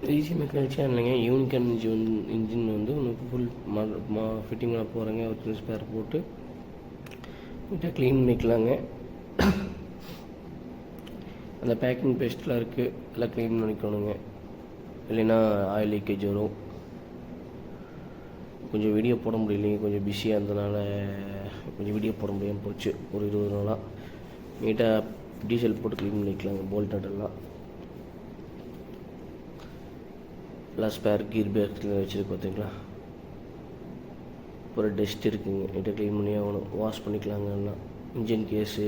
Easy mechanic சேனலுங்க. Unicorn engine வந்து உங்களுக்கு ஃபுல் ஃபிட்டிங் பண்ண போகிறேங்க. ஒரு சின்ன ஸ்பேர் போட்டு நீட்டாக க்ளீன் பண்ணிக்கலாங்க. அந்த பேக்கிங் பேஸ்ட்லாம் இருக்குது, எல்லாம் க்ளீன் பண்ணிக்கணுங்க. இல்லைன்னா ஆயில் லீக்கேஜ் வரும். கொஞ்சம் வீடியோ போட முடியலைங்க, கொஞ்சம் பிஸியாக இருந்ததுனால கொஞ்சம் வீடியோ போட முடியாமல் போச்சு. ஒரு 20 நாளாக நீட்டாக டீசல் போட்டு க்ளீன் பண்ணிக்கலாங்க. போல்ட் நட்டெல்லாம் எல்லாம் ஸ்பேர் கீர் பேக்கில் வச்சுருக்கு பார்த்தீங்களா. ஒரு டஸ்ட் இருக்குங்க, நீட்டாக க்ளீன் பண்ணி ஆகணும். வாஷ் பண்ணிக்கலாங்க. எல்லாம் இன்ஜின் கேஸு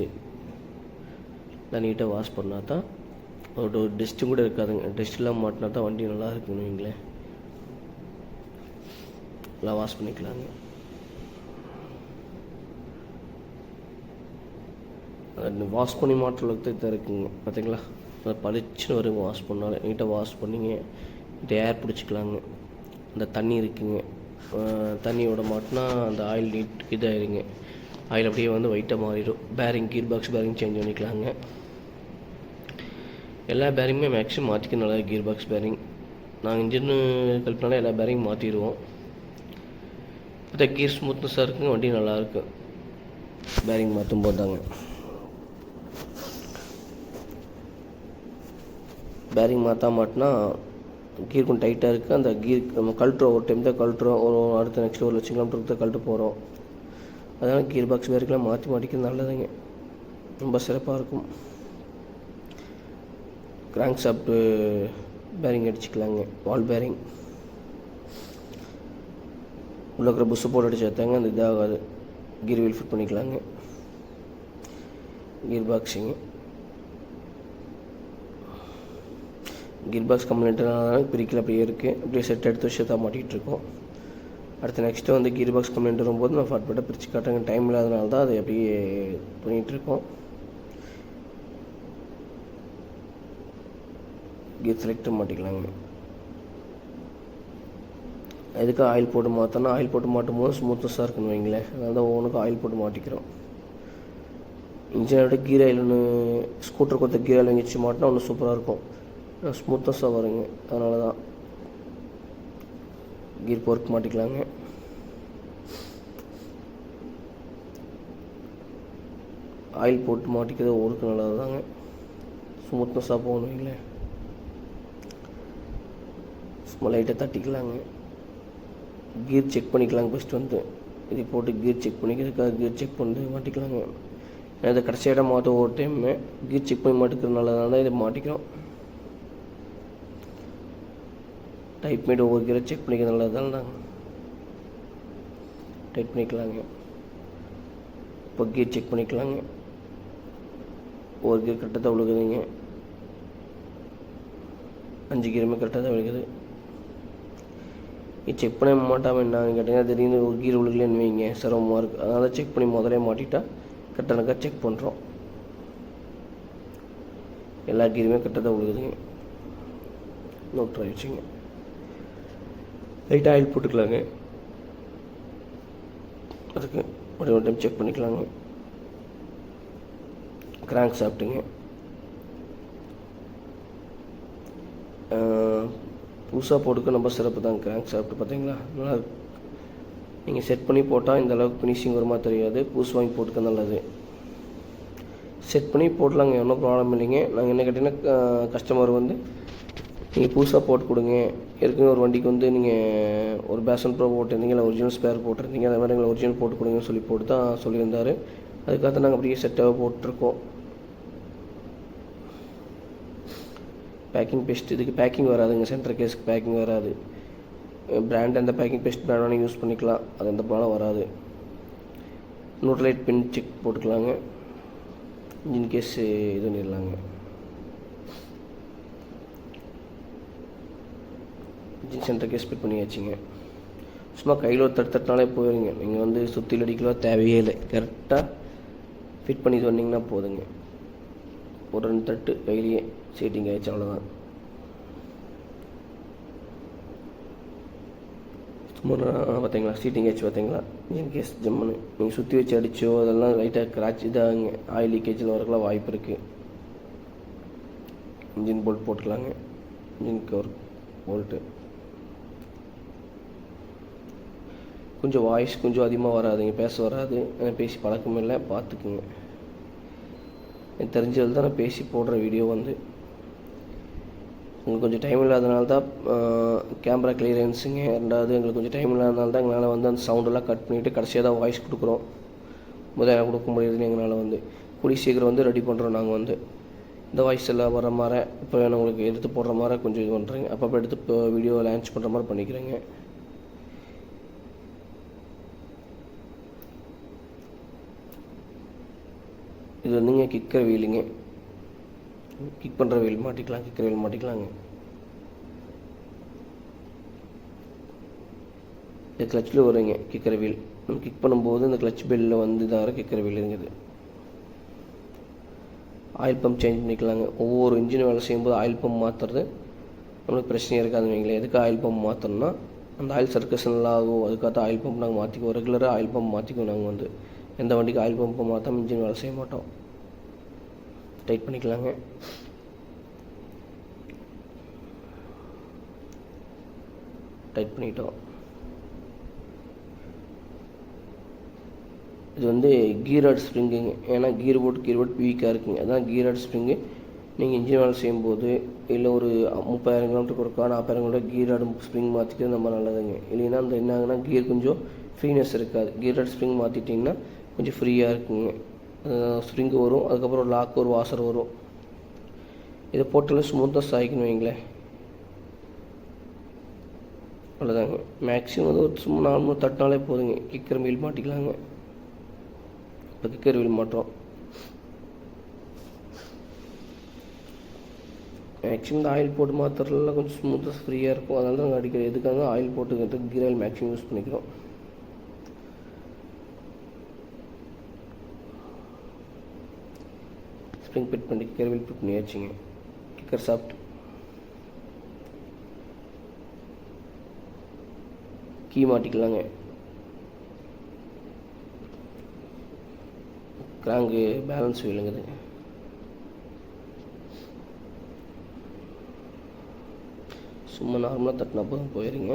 எல்லாம் நீட்டாக வாஷ் பண்ணால் தான் ஒரு டஸ்ட்டும் கூட இருக்காதுங்க. டஸ்ட்லாம் மாட்டினா தான் வண்டி நல்லா இருக்குன்னு வைங்களேன். எல்லாம் வாஷ் பண்ணிக்கலாங்க. வாஷ் பண்ணி மாட்டுற அளவுக்கு தான் இருக்குங்க பார்த்தீங்களா. அதை பளிச்சுன்னு வருங்க வாஷ் பண்ணாலே. நீட்டாக வாஷ் பண்ணிங்க நீட்டாக ஏர் பிடிச்சிக்கலாங்க. அந்த தண்ணி இருக்குங்க, தண்ணியோட மாட்டினா அந்த ஆயில் நீட் இதாகிடுங்க. ஆயில் அப்படியே வந்து ஒயிட்டாக மாறிடும். Bearing gear box bearing change பண்ணிக்கலாங்க. எல்லா பேரிங்குமே மேக்ஸிமம் மாற்றிக்க நல்லா கீர் பாக்ஸ் பேரிங். நாங்கள் இன்ஜின் கல்ப்பினால எல்லா பேரிங் மாற்றிடுவோம். இப்போ கீர் ஸ்மூத்னஸாக இருக்குங்க, வண்டி நல்லாயிருக்கு பேரிங் மாற்றும் போதாங்க. பேரிங் மாற்றினா கீர் கொஞ்சம் டைட்டாக இருக்குது. அந்த கீர் நம்ம கழட்டுறோம், ஒரு டைம் தான் கழட்டுறோம், ஒரு அடுத்த நெக்ஸ்ட் 1 லட்சம் கிலோமீட்டருக்கு தான் கழட்டு போகிறோம். அதனால் கீர் பாக்ஸ் பேரிங்லாம் மாற்றிக்கிறது நல்லதுங்க, ரொம்ப சிறப்பாக இருக்கும். கிராங்க் ஷாஃப்ட்டு பேரிங் அடிச்சுக்கலாங்க. வால் பேரிங் உள்ள இருக்கிற புஷ்ஷை போட்டு அடிச்சு வைத்தாங்க அந்த இதாகாது. கீர் வீல் ஃபிட் பண்ணிக்கலாங்க. கீர் பாக்ஸிங்க கீர் பாக்ஸ் கம்ப்ளைண்ட்னால பிரிக்கல அப்படியே இருக்குது. அப்படியே செட் எடுத்து விஷயத்தாக மாட்டிகிட்டு இருக்கோம். அடுத்து நெக்ஸ்ட்டு வந்து கீர் பாக்ஸ் கம்ப்ளைண்ட் வரும்போது நான் ஃபார்ட்பட்டாக பிரித்து காட்டுறேங்க. டைம் இல்லாதனால தான் அதை அப்படியே பண்ணிகிட்ருக்கோம். கீர் செலக்டர் மாட்டிக்கலாங்க. எதுக்கு ஆயில் போட்டு மாற்றோன்னா, ஆயில் போட்டு மாட்டும் போது ஸ்மூத்தஸாக இருக்குன்னு வைங்களேன். அதனால தான் ஒவ்வொன்றுக்கும் ஆயில் போட்டு மாட்டிக்கிறோம். இன்ஜினோட கீர் ஆயில் ஒன்று ஸ்கூட்டர் கொடுத்த கீர் ஆயில் வாங்கிச்சு மாட்டினா ஒன்று சூப்பராக இருக்கும், ஸ்மூத்தஸாக வருங்க. அதனால தான் கீர் போர்க் மாட்டிக்கலாங்க. ஆயில் போட்டு மாட்டிக்கிறது ஊருக்கு நல்லது தாங்க, ஸ்மூத்னஸாக போகணும் வைங்களேன். சும்மா லைட்டாக தட்டிக்கலாங்க. கீர் செக் பண்ணிக்கலாங்க. ஃபஸ்ட்டு வந்து இது போட்டு கீர் செக் பண்ணிக்கிறதுக்காக கீர் செக் பண்ணிட்டு மாட்டிக்கலாங்க. இதை கடைசி இடம் மாற்ற ஒரு டைமு கீர் செக் பண்ணி மாட்டிக்கிறதுனால தான் இதை மாட்டிக்கிறோம். டைப் பண்ணிட்டு ஒவ்வொரு கீரை செக் பண்ணிக்கிறது நல்லது தானே நாங்கள் டைப் பண்ணிக்கலாங்க. இப்போ கீர் செக் பண்ணிக்கலாங்க. ஒவ்வொரு கீர் கரெக்டாக தான் விழுகுதுங்க. 5 கீருமே கரெக்டாக தான் விழுகுது. செக் பண்ண மாட்டாமல் என்னன்னு கேட்டிங்கன்னா, திடீர்னு ஒரு கீர் விழுகலன்னு வைங்க, சிரமமாக இருக்குது. அதனால் செக் பண்ணி முதலே மாட்டிட்டா கரெக்டாக செக் பண்ணுறோம். எல்லா கீருமே கரெக்டாக தான் விழுகுதுங்க. நோட் ஆகிடுச்சுங்க. லைட்டாக ஆயில் போட்டுக்கலாங்க. அதுக்கு ஒரு டைம் செக் பண்ணிக்கலாங்க. கிராங்க் ஷாஃப்ட்டுங்க புதுசாக போட்டுக்க ரொம்ப சிறப்பு தான். கிராங்க் ஷாஃப்ட் பார்த்தீங்களா நல்லா நீங்கள் செட் பண்ணி போட்டால் இந்த அளவுக்கு ஃபினிஷிங் வருமா தெரியாது. புதுசு வாங்கி போட்டுக்க நல்லது. செட் பண்ணி போடலாங்க, ஒன்றும் ப்ராப்ளம் இல்லைங்க. நாங்கள் என்ன கேட்டிங்கன்னா, கஸ்டமர் வந்து நீங்கள் புதுசாக போட்டு கொடுங்க. ஏற்கனவே ஒரு வண்டிக்கு வந்து நீங்கள் ஒரு பேஷன் ப்ரோ போட்டிருந்தீங்க, இல்லை ஒரிஜினல் ஸ்பேர் போட்டிருந்தீங்க, அதே மாதிரி எங்களை ஒரிஜினல் போட்டு கொடுங்கன்னு சொல்லி போட்டு தான் சொல்லியிருந்தார். அதுக்காக தான் நாங்கள் அப்படியே செட்டாக போட்டிருக்கோம். பேக்கிங் பெஸ்ட் இதுக்கு பேக்கிங் வராதுங்க. சென்டர் கேஸுக்கு பேக்கிங் வராது. பிராண்ட் அந்த பேக்கிங் பெஸ்ட் பிராண்டான யூஸ் பண்ணிக்கலாம், அது எந்த ப்ராப்ளம் வராது. நியூட்ரலைட் பின் செக் போட்டுக்கலாங்க. இன்ஜின் கேஸ் இது பண்ணிடலாங்க. இன்ஜின் சென்டர் கேஸ் ஃபிட் பண்ணியாச்சுங்க. சும்மா கையில் ஒரு தட்டினாலே போயிடுங்க. நீங்கள் வந்து சுற்றில் அடிக்கலாம் தேவையே இல்லை. கரெக்டாக ஃபிட் பண்ணி சொன்னீங்கன்னா போதுங்க. ஒரு 2 தட்டு கையிலேயே சீட்டிங் ஆகிடுச்சு, அவ்வளோதான். சும்மா பார்த்தீங்களா சீட்டிங் ஆச்சு பார்த்தீங்களா. இன்ஜின் கேஸ் ஜம்முன்னு நீங்கள் சுற்றி வச்சு அடிச்சோ அதெல்லாம் லைட்டாக கிராச் இதாகுங்க. ஆயில் லீக்கேஜில் வரக்கலாம் வாய்ப்பு இருக்குது. இன்ஜின் போல்ட் போட்டுக்கலாங்க. Engine cover bolt. கொஞ்சம் வாய்ஸ் கொஞ்சம் அதிகமாக வராதுங்க, பேச வராது, பேசி பழக்கம் இல்லை, பார்த்துக்குங்க. எனக்கு தெரிஞ்சது தான் நான் பேசி போடுற வீடியோ வந்து. உங்களுக்கு கொஞ்சம் டைம் இல்லாதனால தான் கேமரா கிளியரன்ஸுங்க. ரெண்டாவது எங்களுக்கு கொஞ்சம் டைம் இல்லாதனால தான் எங்களால் வந்து அந்த சவுண்டெல்லாம் கட் பண்ணிவிட்டு கடைசியாக தான் வாய்ஸ் கொடுக்குறோம். முதல்ல கொடுக்க முடியுதுன்னு எங்களால் வந்து கூடிய சீக்கிரம் வந்து ரெடி பண்ணுறோம். நாங்கள் வந்து இந்த வாய்ஸ் எல்லாம் வர மாதிரி இப்போ உங்களுக்கு எடுத்து போடுற மாதிரி கொஞ்சம் இது பண்ணுறேங்க. அப்பப்போ எடுத்து இப்போ வீடியோ லான்ச் பண்ணுற மாதிரி பண்ணிக்கிறேங்க. இது வந்துங்க கிக்கர் வீலுங்க. கிக் பண்ணுற வீல் மாட்டிக்கலாம், கிக்கர் வீல் மாட்டிக்கலாங்க. இது கிளச்சில் வருங்க கிக்கர் வீல். கிக் பண்ணும்போது இந்த கிளச் பெல்லில் வந்து இதாக கிக்கர் வீல் இருக்குது. ஆயில் பம்ப் சேஞ்ச் பண்ணிக்கலாங்க. ஒவ்வொரு இன்ஜின் வேலை செய்யும்போது ஆயில் பம்ப் மாற்றுறது நம்மளுக்கு பிரச்சனையாக இருக்காதுன்னு வைங்களேன். எதுக்கு ஆயில் பம்ப் மாற்றணும்னா அந்த ஆயில் சர்க்குலேஷன் நல்லா ஆகும். அதுக்காக ஆயில் பம்ப் நாங்கள் மாற்றிக்குவோம். ரெகுலராக ஆயில் பம்ப் மாற்றிக்குவோம். நாங்கள் வந்து எந்த வண்டிக்கு ஆயில் பம்பை மாற்றாமல் இன்ஜின் வேலை செய்ய மாட்டோம். டைட் பண்ணிக்கலாங்க. டைட் பண்ணிட்டோம். இது வந்து கீராட் ஸ்ப்ரிங்குங்க. ஏன்னா கீர் போட் வீக்காக இருக்குங்க. அதான் கீராட் ஸ்ப்ரிங்கு. நீங்கள் இன்ஜின் வேலை செய்யும்போது இல்லை ஒரு 30,000 கிலோமீட்டருக்கு ஒருக்கா 40,000 கிலோமீட்டர் கீராட் ஸ்ப்ரிங் மாற்றிக்கிறது ரொம்ப நல்லதுங்க. இல்லைன்னா அந்த என்ன ஆகுனா கீர் கொஞ்சம் ஃப்ரீனஸ் இருக்காது. கீராட் ஸ்ப்ரிங் மாற்றிட்டிங்கன்னா கொஞ்சம் ஃப்ரீயாக இருக்குங்க. ஸ்ப்ரிங்கு வரும், அதுக்கப்புறம் லாக் ஒரு வாசர் வரும். இதை போட்டாலும் ஸ்மூத்தாக சாய்க்கணும் வைங்களேன். அவ்வளோதாங்க. மேக்ஸிமம் வந்து ஒரு சும்மா நார்மலாக தட்டினாலே போதுங்க. கிக்கர் வீல் மாட்டிக்கலாங்க. இப்போ கிக்கர் வீல் மாட்டோம். மேக்ஸிமம் இந்த ஆயில் போட்டு மாற்றுறதுலாம் கொஞ்சம் ஸ்மூத்தாக ஃப்ரீயாக இருக்கும். அதனால தான் நாங்கள் அடிக்கிற எதுக்காக ஆயில் போட்டுக்கிறதுக்கு கீர் ஆயில் மேக்ஸிமம் யூஸ் பண்ணிக்கிறோம். ஸ்ப்ரிங் ஃபிட் பண்ணி கிக்கர் வீல் ஃபிட் பண்ணியாச்சுங்க. Kicker shaft. கீ மாட்டிக்கலாங்க. கிராங்கு பேலன்ஸ் வீலுங்குது. சும்மா நார்மலாக தட்டினா போதும், போயிருங்க.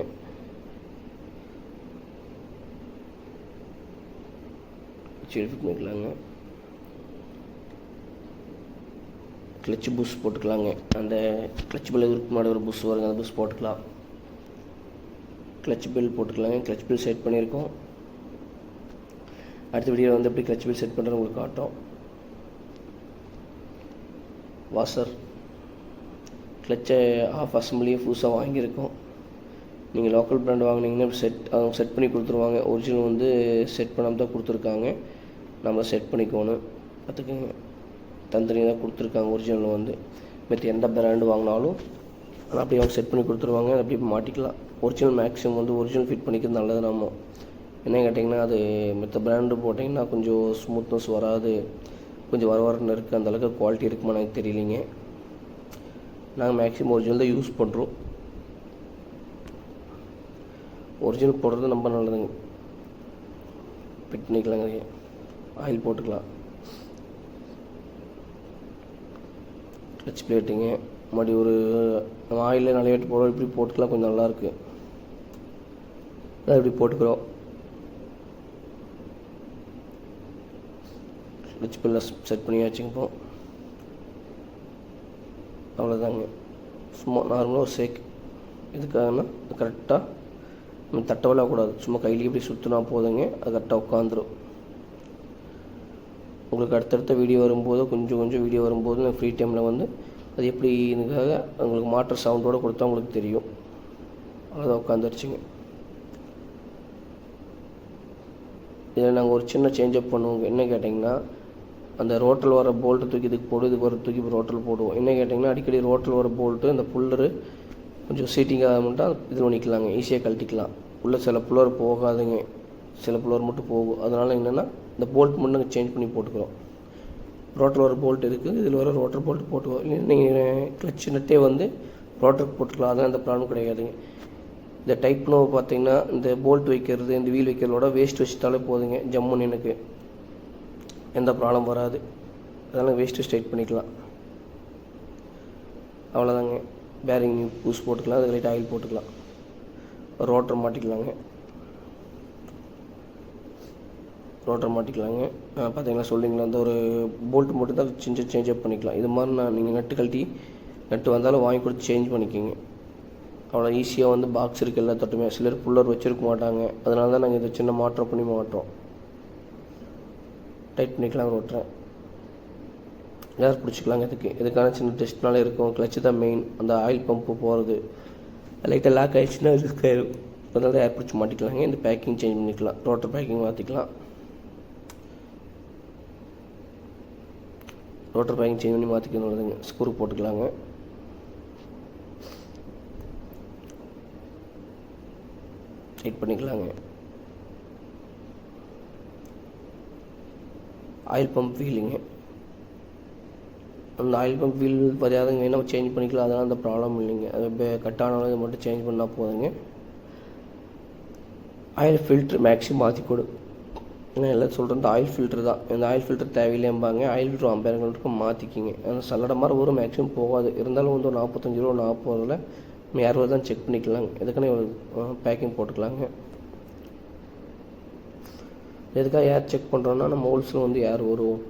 ஃபிட் பண்ணிக்கலாங்க. கிளச்சு புஷ் போட்டுக்கலாங்க. அந்த கிளச் பெல் இருக்கு மாட ஒரு புஷ் வருங்க, அந்த புஷ் போட்டுக்கலாம். கிளச் பெல் போட்டுக்கலாங்க. கிளச் பெல் செட் பண்ணியிருக்கோம். அடுத்த வீடியோவில் வந்து எப்படி கிளச் பெல் செட் பண்ணுறது உங்களுக்கு காட்டும். வாசர் கிளச்சை ஆஃப் அசம்பிளியும் புதுசாக வாங்கியிருக்கோம். நீங்கள் லோக்கல் பிராண்ட் வாங்கினீங்கன்னா அவங்க செட் பண்ணி கொடுத்துருவாங்க. ஒரிஜினல் வந்து செட் பண்ணாமல் தான் கொடுத்துருக்காங்க. நம்ம செட் பண்ணிக்கணும். பார்த்துக்கோங்க, தனித்தனியாக தான் கொடுத்துருக்காங்க. ஒரிஜினல் வந்து மற்ற எந்த பிராண்டு வாங்கினாலும் ஆனால் அப்படி அவங்க செட் பண்ணி கொடுத்துருவாங்க. அப்படி மாட்டிக்கலாம். ஒரிஜினல் மேக்ஸிமம் வந்து ஒரிஜினல் ஃபிட் பண்ணிக்கிறது நல்லது. நம்ம என்ன கேட்டிங்கன்னா அது மற்ற பிராண்டு போட்டிங்கன்னா கொஞ்சம் ஸ்மூத்னஸ் வராது, கொஞ்சம் வரன்னு இருக்குது. அந்தளவுக்கு குவாலிட்டி இருக்குமா எனக்கு தெரியலிங்க. நாங்கள் மேக்ஸிமம் ஒரிஜினல் தான் யூஸ் பண்ணுறோம். ஒரிஜினல் போடுறது ரொம்ப நல்லதுங்க. ஃபிட் பண்ணிக்கலாங்க. ஆயில் போட்டுக்கலாம். கிளச் பிளேட்டுங்க. மறுபடி ஒரு ஆயிலில் நிறைய வாட்டி போடுறோம். இப்படி போட்டுக்கலாம், கொஞ்சம் நல்லாயிருக்கு. அதான் இப்படி போட்டுக்கிறோம். கிளச் பில்ல செட் பண்ணி வச்சுக்கப்போம். அவ்வளோதாங்க. சும்மா நார்மலாக ஒரு ஷேக். இதுக்காகனா கரெக்டாக நம்ம தட்ட விழக்கூடாது. சும்மா கையிலேயே இப்படி சுற்றினா போதுங்க, அது கரெக்டாக உட்காந்துரும். உங்களுக்கு அடுத்தடுத்த வீடியோ வரும்போது கொஞ்சம் வீடியோ வரும்போது நான் ஃப்ரீ டைமில் வந்து அது எப்படி இதுக்காக உங்களுக்கு மாற்ற சவுண்டோடு கொடுத்தா உங்களுக்கு தெரியும். அவ்வளோதான், உட்காந்துருச்சுங்க. இதில் நாங்கள் ஒரு சின்ன சேஞ்சப் பண்ணுவோம். என்ன கேட்டிங்கன்னா அந்த ரோட்டில் வர போல்ட்டு தூக்கி இதுக்கு போடுவோம், இதுக்கு வர தூக்கி ரோட்டில் போடுவோம். என்ன கேட்டிங்கன்னா அடிக்கடி ரோட்டில் வர போல்ட்டு அந்த புல்லரு கொஞ்சம் சீட்டிங்காக மட்டும் இதில் பண்ணிக்கலாங்க. ஈஸியாக கழட்டிக்கலாம். உள்ள சில புல்லர் போகாதுங்க, சில புல்லர் மட்டும் போகும். அதனால் என்னென்னா இந்த போல்ட் மட்டும் நாங்கள் சேஞ்ச் பண்ணி போட்டுக்கிறோம். ரோட்டில் வர போல்ட் இருக்குது, இதில் வர ரோட்டர் போல்ட் போட்டுவோம். இல்லை நீங்கள் கிளச் நட்டே வந்து ரோட்டருக்கு போட்டுக்கலாம். அதெல்லாம் எந்த ப்ராப்ளம் கிடையாதுங்க. இந்த டைப்னு பார்த்தீங்கன்னா இந்த போல்ட் வைக்கிறது, இந்த வீல் வைக்கிறதோட வேஸ்ட் வச்சுட்டாலே போதுங்க. ஜம்முன்னு எனக்கு எந்த ப்ராப்ளம் வராது. அதனால் வேஸ்ட்டு ஸ்ட்ரைட் பண்ணிக்கலாம். அவ்வளோதாங்க. பேரிங் பூஸ் போட்டுக்கலாம், அதுக்கு லைட் ஆயில் போட்டுக்கலாம். ரோட்டர் மாட்டிக்கலாங்க. பார்த்தீங்கன்னா சொல்லிங்களா, அந்த ஒரு போல்ட் மட்டும் தான் சேஞ்ச் அப் பண்ணிக்கலாம். இது மாதிரி நீங்கள் நட்டு வந்தாலும் வாங்கி கொடுத்து சேஞ்ச் பண்ணிக்கிங்க. அவ்வளோ ஈஸியாக வந்து பாக்ஸ் இருக்குது எல்லா தட்டுமே. சிலர் புல்லர் வச்சுருக்க மாட்டாங்க, அதனால தான் நாங்கள் இதை சின்ன மாற்றம் பண்ணி மாட்டோம். டைட் பண்ணிக்கலாம் ரோட்டரை. ஏர் பிடிச்சிக்கலாங்க. இதுக்கான சின்ன டெஸ்ட்னால இருக்கும். கிளச்சு தான் மெயின். அந்த ஆயில் பம்பு போகிறது லைட்டாக லாக் ஆகிடுச்சுன்னா ரிஸ்க் ஆயிடும். அதனால ஏர் பிடிச்சி மாட்டிக்கலாங்க. இந்த பேக்கிங் சேஞ்ச் பண்ணிக்கலாம், ரோட்டர் பேக்கிங் மாற்றிக்கலாம். ரோட்டர் பேக்கிங் சேஞ்ச் பண்ணி மாற்றிக்கணும். ஸ்க்ரூ போட்டுக்கலாங்க. டைட் பண்ணிக்கலாங்க. ஆயில் பம்ப் வீலுங்க. அந்த ஆயில் பம்ப் வீல் தெரியாதுங்க, என்ன சேஞ்ச் பண்ணிக்கலாம். அதனால் அந்த ப்ராப்ளம் இல்லைங்க. அது கட் ஆனாலும் இது மட்டும் சேஞ்ச் பண்ணால் போதுங்க. ஆயில் ஃபில்ட்ரு மேக்ஸிமம் மாற்றி கொடு. ஏன்னா எல்லாம் சொல்கிறது ஆயில் ஃபில்ட்ரு தான். இந்த ஆயில் ஃபில்டர் தேவையில்லைம்பாங்க. ஆயில் ஃபில்ட்ரு 50,000 மாற்றிக்கிங்க. அந்த சல்லடை மாதிரி ஒரு மேக்ஸிமம் போகாது. இருந்தாலும் வந்து ஒரு 45 ரூபா 40 யாரும் தான் செக் பண்ணிக்கலாங்க. எதுக்கான பேக்கிங் போட்டுக்கலாங்க. எதுக்காக ஏர் செக் பண்ணுறோன்னா, நம்ம ஹோல்ஸில் வந்து ஏர் வரும்,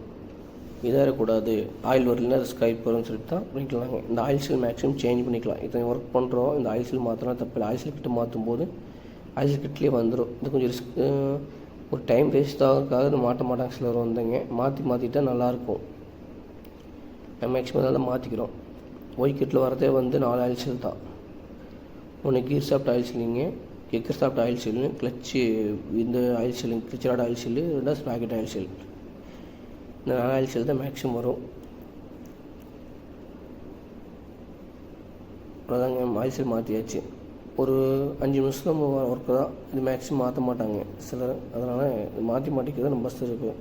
இதாகக்கூடாது, ஆயில் வரலன்னா ரிஸ்க் ஆகி போகிறோம்னு சொல்லிட்டு தான் பண்ணிக்கலாங்க. இந்த ஆயில் சீல் மேக்ஸிமம் சேஞ்ச் பண்ணிக்கலாம். இத்தனை ஒர்க் பண்ணுறோம், இந்த ஆயில் சீல் மாற்றினா தப்பில்லை. ஆயில் சீல் கிட்ட மாற்றும் போது ஆயில் சீல் கிட்லேயே வந்துடும். இது கொஞ்சம் ரிஸ்க், ஒரு டைம் வேஸ்ட் ஆகிறதுக்காக மாட்ட மாட்டாங்க சிலர் வந்தங்க. மாற்றிட்டா நல்லாயிருக்கும். மேக்ஸிமம் தான் மாற்றிக்கிறோம். ஒய் கிட்டில் வரதே வந்து 4 ஆயில் சீல் தான். ஒன்று கீர் சாஃப்ட் ஆயில் சீலிங்க, kicker shaft oil seal, clutch இந்த ஆயில் சீலிங், கிச்சராட் ஆயில் சீலு, ரெண்டாவது ஸ்பாக்கெட் ஆயில் சீல். இந்த 4 ஆயில் சீல் தான் மேக்ஸிமம் வரும். அதாங்க ஆயில் சீல் மாற்றியாச்சு. ஒரு 5 நிமிஷம் ஒர்க்கு தான். இது மேக்ஸிமம் மாற்ற மாட்டாங்க சிலர், அதனால் மாற்றிக்கிறது நம்ம பஸ் இருக்குது.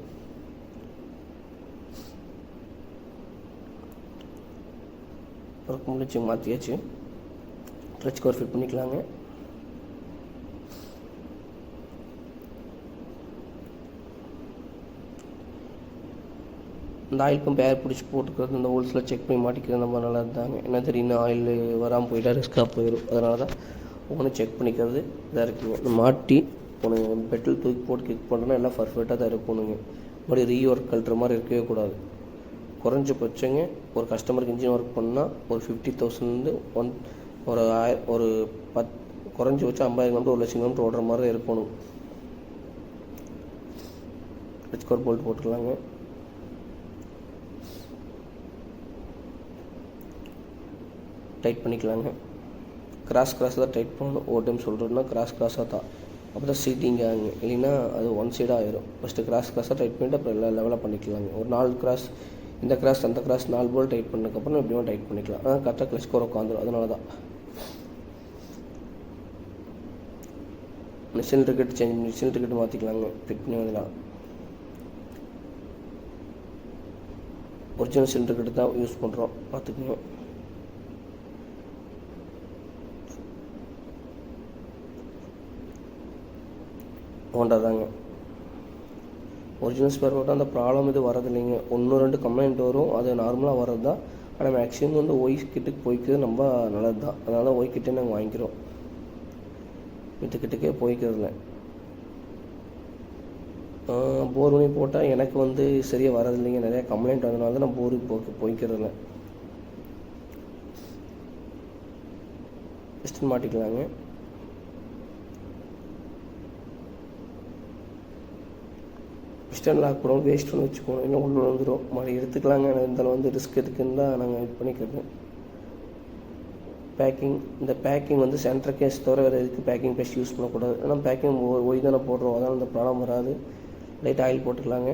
ஒர்க் முடிச்சு மாற்றியாச்சு. கிளச் கவர் ஃபிட் பண்ணிக்கலாங்க. இந்த ஆயில் பம்ப் ஏர் பிடிச்சி போட்டுக்கிறது, இந்த ஹோல்ஸில் செக் பண்ணி மாட்டிக்கிறது நம்ம நல்லா இருந்தாங்க. என்ன தெரியும், ஆயில் வராமல் போயிட்டா ரிஸ்க்காக போயிடும். அதனால தான் ஒன்று செக் பண்ணிக்கிறது இதாக இருக்குங்க. மாட்டி ஒன்று பெட்ரோல் தூக்கி போட்டு கிக் பண்ணுறோன்னா எல்லாம் பர்ஃபெக்டாக தான் இருக்கணுங்க. மறுபடியும் ரீஒர்க் கழட்டுற மாதிரி இருக்கவே கூடாது. குறைஞ்சபட்சங்க ஒரு கஸ்டமருக்கு இன்ஜின் ஒர்க் பண்ணால் ஒரு 50,000 ஒரு 10 குறைஞ்சபட்சம் 50,000 கிலோமீட்டர் 1,00,000 கிலோமீட்டர் ஓடுற மாதிரி தான் இருக்கணும். ரிச்கோர் போல்ட் போட்டுக்கலாங்க. டைட் பண்ணிக்கலாங்க. கிராஸ் தான் டைட் பண்ணணும். ஒரு டைம் சொல்கிறோன்னா கிராஸாக தான், அப்போ தான் சீட்டிங் ஆகுங்க. இல்லைன்னா அது ஒன் சைடாக ஆயிரும். ஃபஸ்ட்டு கிராஸாக டைட் பண்ணிவிட்டு அப்புறம் எல்லாம் லெவலாக பண்ணிக்கலாங்க. ஒரு 4 கிராஸ், இந்த கிராஸ் அந்த கிராஸ் 4 போல் டைட் பண்ணதுக்கப்புறம் எப்படியும் டைட் பண்ணிக்கலாம். ஆனால் கரெக்டாக கிளச் கோர் உட்காந்துரும். அதனால தான் சிலிண்டர் கட்டு சேஞ்ச் பண்ணி சிலிண்டர் கட்டு மாற்றிக்கலாங்க. ஃபிட் பண்ணி வந்துடலாம். ஒரிஜினல் சிலிண்டர் கட்டு தான் யூஸ் பண்ணுறோம், பார்த்துக்குங்க. ஹோண்டா தாங்க ஒரிஜினல் ஸ்பேர் பார்ட். அந்த ப்ராப்ளம் இது வரதில்லைங்க. 1-2 கம்ப்ளைண்ட் வரும், அது நார்மலாக வர்றது தான். ஆனால் மேக்ஸிமம் வந்து ஒய் கிட்டுக்கு போய்க்கிறது ரொம்ப நல்லது தான். அதனால ஒய் கிட்டே நாங்கள் வாங்கிக்கிறோம். கிட்டே போய்க்கிறதில்ல. போர் பண்ணி போட்டால் எனக்கு வந்து சரியாக வரதில்லைங்க. நிறையா கம்ப்ளைண்ட் அதனால தான் நான் போருக்கு போய்க்கிறதில்ல. பிஸ்டன் மாட்டிக்கலாங்க. பிஸ்டன் லாக் பண்ணுவோம், வேஸ்ட் பண்ணி வச்சுக்கோணும். இன்னும் ஒன்று வந்துடும், மறுபடியும் எடுத்துக்கலாங்க. இருந்தாலும் வந்து ரிஸ்க் எதுக்குன்னு தான் நாங்கள் இது பண்ணிக்கிறது. பேக்கிங், இந்த பேக்கிங் வந்து சென்டர் கேஸ் தவிர வேறு எதுக்கு பேக்கிங் பேஸ்ட் யூஸ் பண்ணக்கூடாது. ஆனால் பேக்கிங் ஒய் தானே போடுறோம், அதனால் அந்த ப்ராப்ளம் வராது. லைட் ஆயில் போட்டுக்கலாங்க.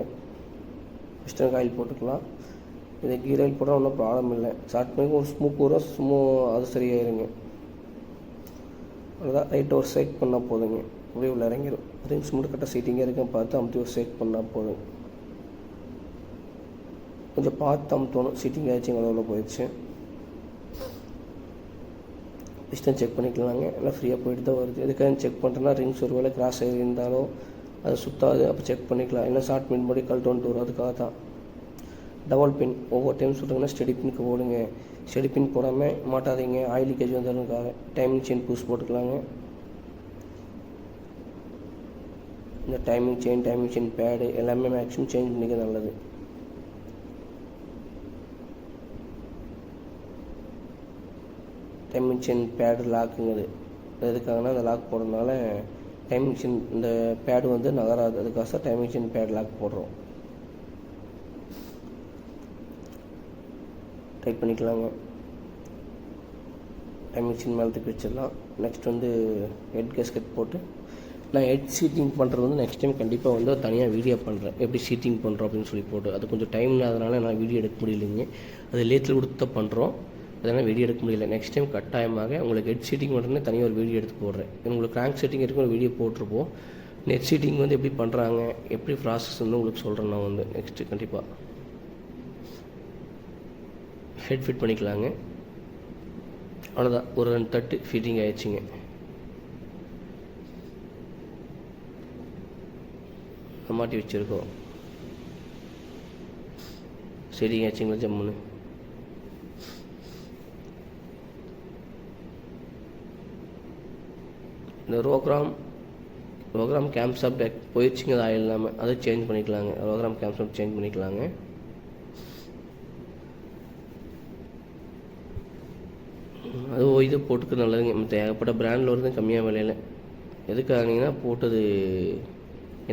பிஸ்டனுக்கு ஆயில் போட்டுக்கலாம். இதை கீர் ஆயில் போட்டால் ஒன்றும் ப்ராப்ளம் இல்லை. ஸ்டார்ட் பண்ணி ஒரு ஸ்மூக் வரும், அது சரியாயிருங்க. அவ்வளோதான். லைட் ஒரு ஷேக் பண்ணால் போதுங்க, அப்படியே உள்ள இறங்கிடும். ரிங்ஸ் மட்டும் கரெக்டாக சீட்டிங்காக இருக்குன்னு பார்த்து அமுத்தி ஒரு ஷேக் பண்ணால் போதும். கொஞ்சம் பார்த்து அமுத்தணும், சீட்டிங் ஆகிடுச்சு அளவில் போயிடுச்சு. பிஸ்டன் செக் பண்ணிக்கலாங்க. எல்லாம் ஃப்ரீயாக போயிட்டு தான் வருது. எதுக்காக செக் பண்ணுறேன்னா, ரிங்ஸ் ஒரு வேளை கிராஸ் ஆகி இருந்தாலும் அது சுற்றாது, அப்போ செக் பண்ணிக்கலாம். இல்லை ஷார்ட் மின் படி கழட்டு வந்துட்டு வரும், அதுக்காக தான். டபுள் பின் ஒவ்வொரு டைம் சொல்கிறீங்கன்னா ஸ்டெடி பின்னுக்கு போடுங்க. ஸ்டெடி பின் போடாமல் மாட்டாதீங்க, ஆயில் லீக்கேஜ் வந்துடுறதுக்காக. டைமிங் செயின் புஷ் போட்டுக்கலாங்க. இந்த டைமிங் செயின் பேடு எல்லாமே மேக்ஸிமம் சேஞ்ச் பண்ணிக்க நல்லது. டைமிங் செயின் பேடு லாக்குங்கிறது எதுக்காகனா அந்த லாக் போடுறதுனால டைமிங் செயின் இந்த பேடு வந்து நகராது, அதுக்காக டைமிங் செயின் பேட் லாக் போடுறோம். டைட் பண்ணிக்கலாங்க. டைமிங் செயின் மேலே தூக்கி வச்சிடலாம். நெக்ஸ்ட் வந்து ஹெட் கேஸ்கெட் போட்டு நான் ஹெட் சீட்டிங் பண்ணுறது வந்து நெக்ஸ்ட் டைம் கண்டிப்பாக வந்து தனியாக வீடியோ பண்ணுறேன், எப்படி சீட்டிங் பண்ணுறோம் அப்படின்னு சொல்லி போட்டு. அது கொஞ்சம் டைம் இல்லாதனால நான் வீடியோ எடுக்க முடியலைங்க. அது லேத்தில் கொடுத்து தான் பண்ணுறோம், அதனால் வீடியோ எடுக்க முடியல. நெக்ஸ்ட் டைம் கட்டாயமாக உங்களுக்கு ஹெட் சீட்டிங் பண்ணுறதுனே தனியாக ஒரு வீடியோ எடுத்து போடுறேன். உங்களுக்கு கிராங்க் செட்டிங் இருக்கும் ஒரு வீடியோ போட்டிருப்போம். நெட் சீட்டிங் வந்து எப்படி பண்ணுறாங்க, எப்படி ப்ராசஸ் வந்து உங்களுக்கு சொல்கிறேன் நான் வந்து நெக்ஸ்ட்டு கண்டிப்பாக. ஹெட் ஃபிட் பண்ணிக்கலாங்க. அவ்வளோதான், ஒரு 2 தட்டு ஃபிட்டிங் ஆயிடுச்சுங்க. மாட்டி வச்சுருக்கோம், சரிங்க ஆச்சுங்களா ஜம்முன்னு. இந்த ரோக்ராம் கேம்சாப் பேக் போயிடுச்சுங்க, அது ஆயில் இல்லாமல் அதை சேஞ்ச் பண்ணிக்கலாங்க. ரோக்ராம் கேம்சாப் சேஞ்ச் பண்ணிக்கலாங்க. அது இது போட்டுக்க நல்லதுங்க. மற்ற ஏகப்பட்ட பிராண்டில் வருது கம்மியாக விலையில். எதுக்காகனீங்கன்னா போட்டது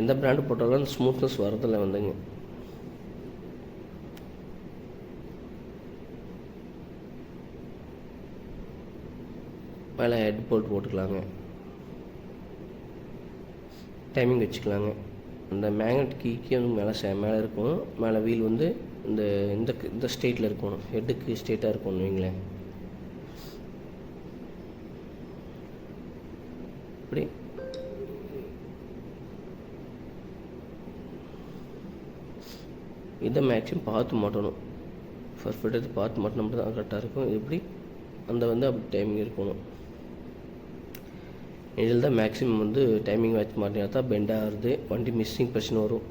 எந்த பிராண்டு போட்டாலும் அந்த ஸ்மூத்னஸ் வரதில்லை வந்துங்க. மேலே ஹெட் போல்ட் போட்டுக்கலாங்க. டைமிங் வச்சுக்கலாங்க. அந்த மேக்னெட் கீக்கு வந்து மேலே இருக்கணும். மேலே வீல் வந்து இந்த இந்த ஸ்டேட்டில் இருக்கணும், ஹெட்டுக்கு ஸ்ட்ரெயிட்டாக இருக்கணும் வைங்களேன். இப்படி இதை மேக்ஸிமம் பார்த்து மாட்டணும், பர்ஃபெக்டாக பார்த்து மாட்டினோம்னா தான் கரெக்டாக இருக்கும். இது இப்படி அந்த வந்து அப்படி டைமிங் இருக்கணும். இதில் தான் மேக்ஸிமம் வந்து டைமிங் வச்சு மாட்டினா தான் பெண்ட் ஆகுது, வண்டி மிஸ்ஸிங் பிரச்சனை வரும்.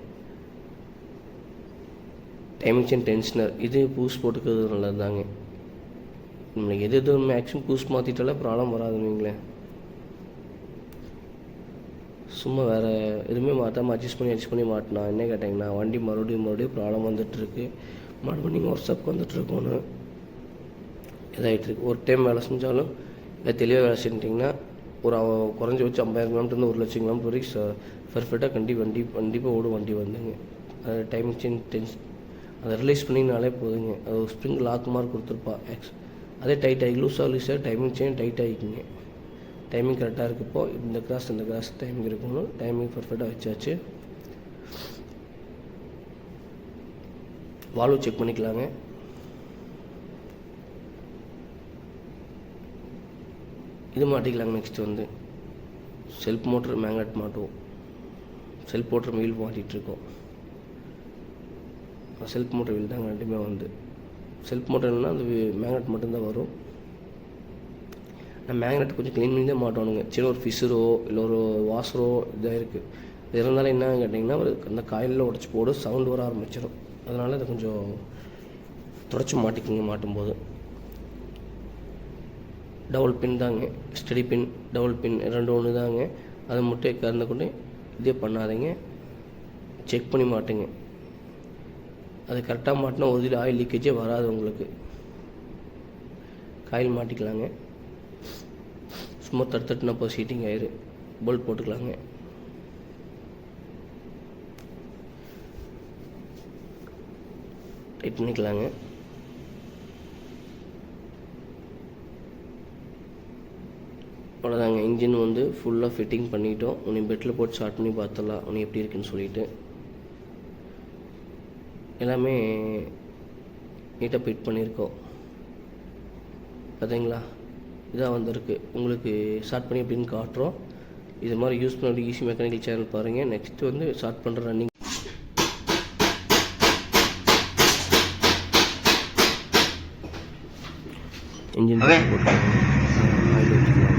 டைமிங் செயின் டென்ஷனர் இது பூஸ் போட்டுக்கிறது நல்லது தாங்க. நம்மளுக்கு எது மேக்ஸிமம் பூஸ் மாற்றிட்டாலே ப்ராப்ளம் வராதுன்னு வைங்களேன். சும்மா வேறு எதுவுமே மாற்றாமல் அட்ஜஸ்ட் பண்ணி மாட்டினா என்ன கேட்டிங்கன்னா வண்டி மறுபடியும் ப்ராப்ளம் வந்துட்டுருக்கு. மறுபடியும் நீங்கள் ஒர்க் ஷாப்க்கு வந்துட்டுருக்கோன்னு இதாகிட்டுருக்கு. ஒரு டைம் வேலை செஞ்சாலும் இல்லை தெளிவாக வேலை செஞ்சிட்டிங்கன்னா ஒரு குறைஞ்சி வச்சு 50,000 கிலோமீட்டர் 1 லட்சம் கிலோமீட்டர் வரைக்கும் பர்ஃபெக்டாக கண்டிப்பாக ஓடும் வண்டி வந்துங்க. அது டைமிங் செயின் அதை ரிலீஸ் பண்ணிங்கனாலே போதுங்க. அது ஒரு ஸ்ப்ரிங் லாக் மாதிரி கொடுத்துருப்பா. அதே டைட் ஆகி லூஸாக டைமிங் செயின் டைட் ஆகிக்குங்க. டைமிங் கரெக்டாக இருக்குப்போ இந்த கிராஸ் டைமிங் இருக்கணும். டைமிங் பர்ஃபெக்டாக வச்சாச்சு. வால்வு செக் பண்ணிக்கலாங்க. இது மாட்டிக்கலாங்க. நெக்ஸ்ட் வந்து செல்ஃப் மோட்டர் மேக்னெட் மாட்டுவோம். செல்ஃப் மோட்டர் வீல் மாட்டிகிட்ருக்கோம். செல்ஃப் மோட்டர் வீல் தாங்க ரெண்டுமே வந்து. செல்ஃப் மோட்டர் இல்லைன்னா அந்த மேக்னெட் மட்டும்தான் வரும். நான் மேக்னெட் கொஞ்சம் க்ளீன் பண்ணி தான் மாட்டோனுங்க. சின்ன ஒரு ஃபிஷரோ இல்லை ஒரு வாஷரோ இதாக இருக்குது. இது இருந்தாலும் என்னன்னு கேட்டிங்கன்னா அந்த காயிலில் உடச்சி போடு சவுண்டு வர ஆரம்பிச்சிடும். அதனால் அதை கொஞ்சம் தொடச்சி மாட்டிக்கிங்க மாட்டும்போது. டபுள் பின் தாங்க, ஸ்டெடி பின் டபுள் பின் ரெண்டு ஒன்று தாங்க. அதை முட்டையை கறந்து கொண்டு இதே பண்ணாதீங்க, செக் பண்ணி மாட்டுங்க. அது கரெக்டாக மாட்டினா ஒரு இதில் ஆயில் லீக்கேஜே வராது உங்களுக்கு. காயில் மாட்டிக்கலாங்க. சும்மா தட்டுனா இப்போ சீட்டிங் ஆயிரு. போல்ட் போட்டுக்கலாங்க. டைட் பண்ணிக்கலாங்க. அவ்வளோதாங்க. இன்ஜின் வந்து ஃபுல்லாக ஃபிட்டிங் பண்ணிட்டோம். உன்னை பெட்டில் போட்டு ஸ்டார்ட் பண்ணி பார்த்துடலாம் உன்னை எப்படி இருக்குன்னு சொல்லிட்டு. எல்லாமே நீட்டாக ஃபிட் பண்ணியிருக்கோம் பார்த்தீங்களா. இதாக வந்திருக்கு. உங்களுக்கு ஸ்டார்ட் பண்ணி எப்படின்னு காட்டுறோம். இது மாதிரி யூஸ் பண்ணி ஈஸி மெக்கானிக்கல் சேனல் பாருங்கள். நெக்ஸ்ட்டு வந்து ஸ்டார்ட் பண்ணுற ரன்னிங் இன்ஜின் போட்டுருக்காங்க. ஆயில் ஊற்றிக்கலாம்.